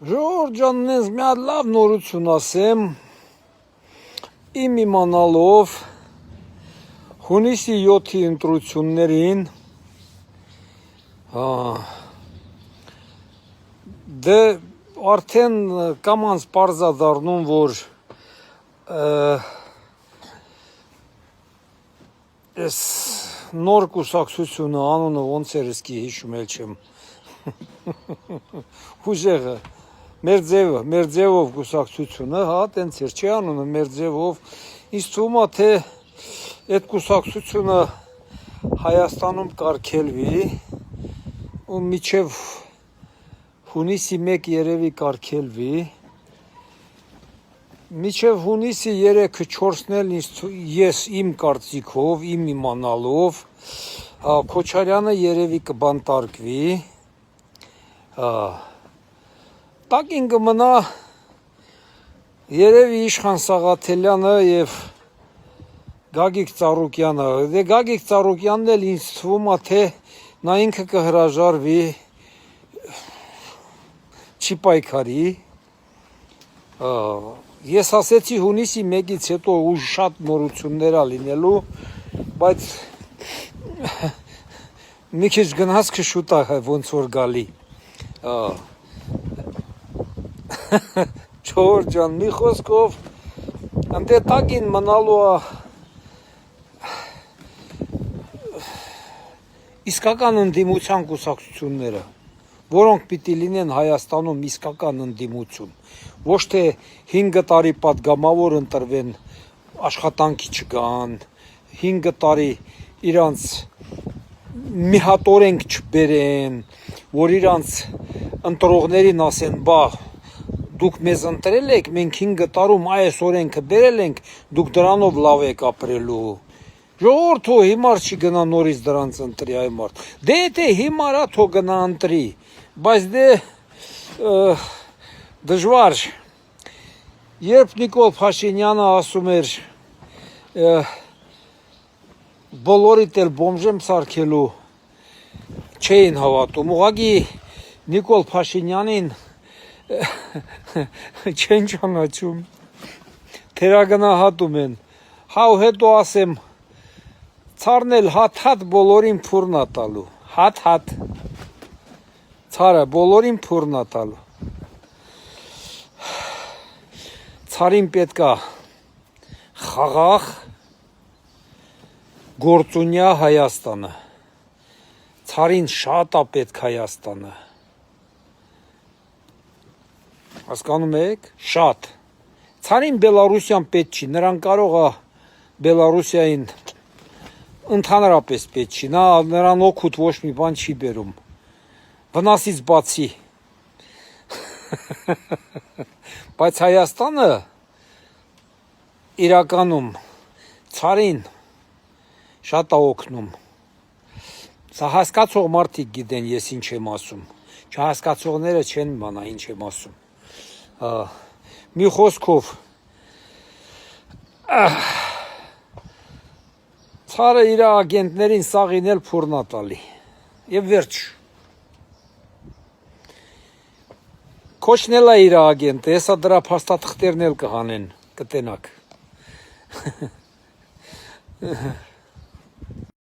Ժողովուրդ ջան, նենց մի հատ լավ նորություն ասեմ, իմ իմանալով հունիսի 7-ի ընտրություններին դե արդեն կամանց պարզ ա դառնում, որ այս նոր կուսակցությունը անունը ոնց էր իսկի հիշում էլ չեմ ուժեղը մեր ձևով կուսակցությունը, տենց էր չի անունը մեր ձևով, ինձ թվում ա թե այդ կուսակցությունը Հայաստանում կարգելվի ու մինչև հունիսի 1 երևի կարգելվի, մինչև հունիսի 3-4-ն էլ ես իմ կարծիքով, իմ իմանալով Քոչարյանը երևի կբանտարկվի, տակին կմնա երևի Իշխան Սաղաթելյանը և Գագիկ Ծառուկյանը, դե Գագիկ Ծառուկյանն էլ ինձ թվում ա թե նա ինքը կհրաժարվի, չի պայքարի, ես ասեցի հունիսի 1-ից հետո ուժ շատ նորություններ ա լինելու, բայց մի քիչ գնացքը շուտ ա ոնց որ գալի, Ժողովուրդ ջան, մի խոսքով ընդ տակին մնալու ա իսկական ընդդիմության կուսակցությունները, որոնք պիտի լինեն Հայաստանում իսկական ընդդիմություն, ոչ թե 5 տարի պատգամավոր ընտրվեն, աշխատանքի չգան, 5 տարի իրանց մի հատ օրենք չբերեն, որ իրանց ընտրողներին ասեն, բա դուք մեզ ընտրել եք, մենք 5 տարում այս օրենքը բերել ենք, դուք դրանով լավ եք ապրելու, ժողովուրդը հիմար չի գնա նորից դրանց ընտրի այ մարդ, դե եթե հիմար ա թող գնա ընտրի, բայց դե դժվար, երբ Նիկոլ Փաշինյանը ասում էր բոլորիդ էլ բոմժ եմ սարքելու, չէին հավատում, ուղղակի Նիկոլ Փաշինյանին չեն ճանաչում, թերագնահատում են, հավ հետո ասեմ, ցարն էլ հատ-հատ բոլորին փուրն ա տալու, հատ-հատ, ցարը բոլորին փուրն ա տալու, ցարին պետք ա խաղաղ, գործունյա Հայաստանը, ցարին շատ ա պետք Հայաստանը, հասկանում եք, շատ, ցարին Բելարուսիան պետք չի, նրան կարող ա Բելարուսիային ընդհանրապես պետք չի, նրան օգուտ ոչ մի բան չի բերում, վնասից բացի, բայց Հայաստանը իրականում ցարին շատ ա օգնում, սա հասկացող մարդիկ գիտեն ես ինչ եմ ասում, չհասկացողները չեն իմանա ինչ եմ ասում, մի խոսքով, ցարը իր ագենտներին սաղին էլ փուրն ա տալի, և վերջ, Քոչն էլ ա իր ագենտը, հեսա դրա փաստաթղթերն էլ կհանեն, կտենաք,